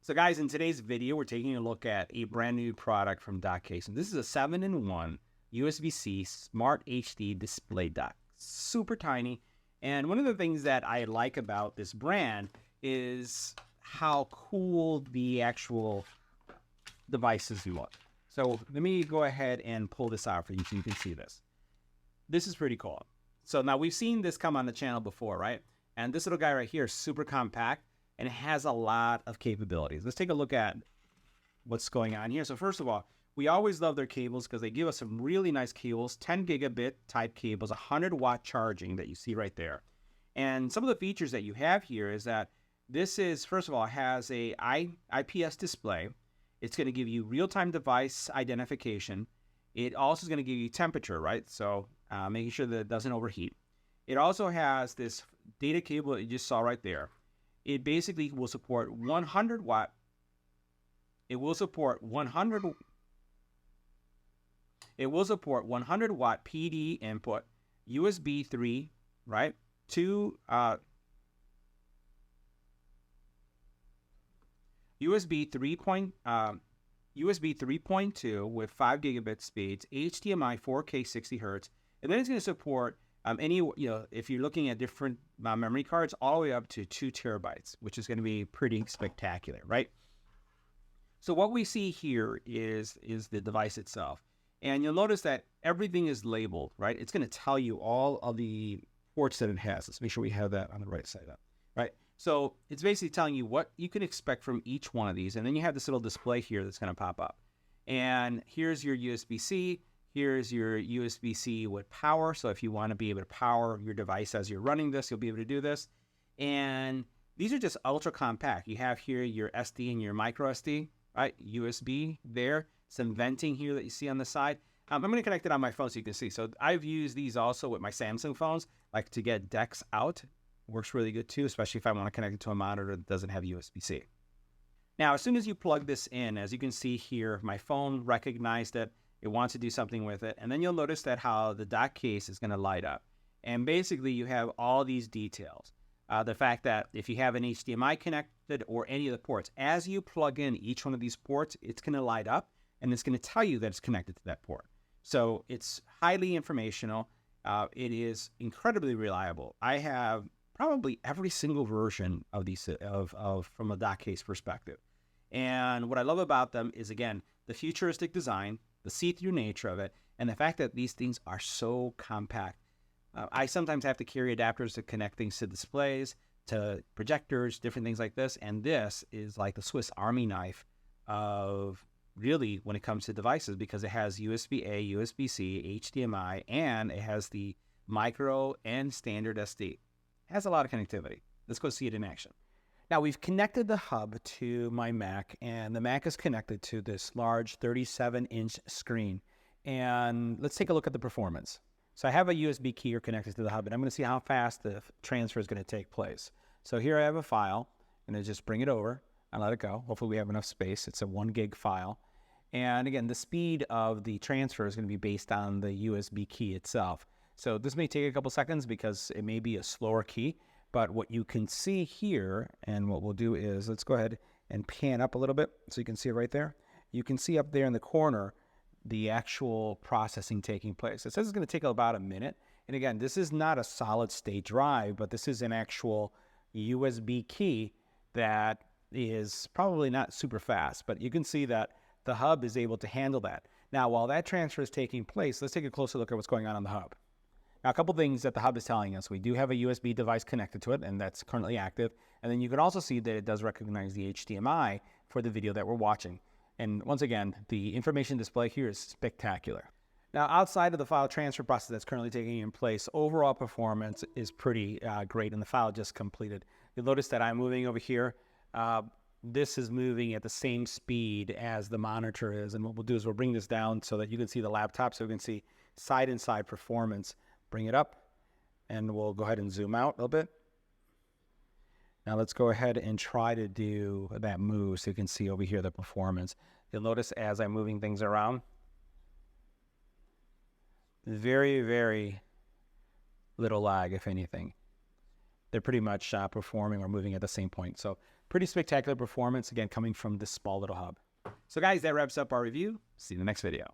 So guys, in today's video, we're taking a look at a brand new product from Dockcase. And this is a 7-in-1 USB-C Smart HD display dock. Super tiny. And one of the things that I like about this brand is how cool the actual devices look. So let me go ahead and pull this out for you so you can see this. This is pretty cool. So now we've seen this come on the channel before, right? And this little guy right here is super compact. And it has a lot of capabilities. Let's take a look at what's going on here. So first of all, we always love their cables because they give us some really nice cables, 10 gigabit type cables, 100-watt charging that you see right there. And some of the features that you have here is that this is, first of all, has a IPS display. It's going to give you real-time device identification. It also is going to give you temperature, right? So making sure that it doesn't overheat. It also has this data cable that you just saw right there. It basically will support 100 watt. It will support 100 watt PD input, USB 3, right? USB 3.2 with 5 gigabit speeds, HDMI 4K 60 hertz, and then it's going to support if you're looking at different memory cards, all the way up to 2 terabytes, which is going to be pretty spectacular, right? So what we see here is the device itself. And you'll notice that everything is labeled, right? It's going to tell you all of the ports that it has. Let's make sure we have that on the right side up, right? So it's basically telling you what you can expect from each one of these. And then you have this little display here that's going to pop up. And here's your USB-C. Here's your USB-C with power. So if you want to be able to power your device as you're running this, you'll be able to do this. And these are just ultra compact. You have here your SD and your micro SD, right? USB there. Some venting here that you see on the side. I'm going to connect it on my phone so you can see. So I've used these also with my Samsung phones, like to get decks out. Works really good too, especially if I want to connect it to a monitor that doesn't have USB-C. Now, as soon as you plug this in, as you can see here, my phone recognized it. It wants to do something with it. And then you'll notice that how the dock case is going to light up. And basically, you have all these details. The fact that if you have an HDMI connected or any of the ports, as you plug in each one of these ports, it's going to light up. And it's going to tell you that it's connected to that port. So it's highly informational. It is incredibly reliable. I have probably every single version of these from a dock case perspective. And what I love about them is, again, the futuristic design, the see-through nature of it, and the fact that these things are so compact. I sometimes have to carry adapters to connect things to displays, to projectors, different things like this. And this is like the Swiss Army knife of really when it comes to devices, because it has USB-A, USB-C, HDMI, and it has the micro and standard SD. It has a lot of connectivity. Let's go see it in action. Now, we've connected the hub to my Mac, and the Mac is connected to this large 37-inch screen. And let's take a look at the performance. So I have a USB keyer connected to the hub, and I'm going to see how fast the transfer is going to take place. So here I have a file. I'm going to just bring it over and let it go. Hopefully we have enough space. It's a 1 gig file. And again, the speed of the transfer is going to be based on the USB key itself. So this may take a couple seconds because it may be a slower key. But what you can see here, and what we'll do is, let's go ahead and pan up a little bit so you can see it right there. You can see up there in the corner the actual processing taking place. It says it's going to take about a minute. And again, this is not a solid state drive, but this is an actual USB key that is probably not super fast. But you can see that the hub is able to handle that. Now, while that transfer is taking place, let's take a closer look at what's going on the hub. Now, a couple things that the hub is telling us. We do have a USB device connected to it, and that's currently active. And then you can also see that it does recognize the HDMI for the video that we're watching. And once again, the information display here is spectacular. Now, outside of the file transfer process that's currently taking in place, overall performance is pretty great, and the file just completed. You'll notice that I'm moving over here. This is moving at the same speed as the monitor is. And what we'll do is we'll bring this down so that you can see the laptop, so we can see side-and-side performance. Bring it up, and we'll go ahead and zoom out a little bit. Now let's go ahead and try to do that move so you can see over here the performance. You'll notice as I'm moving things around, very, very little lag, if anything. They're pretty much performing or moving at the same point. So Pretty spectacular performance, again, coming from this small little hub. So guys, that wraps up our review. See you in the next video.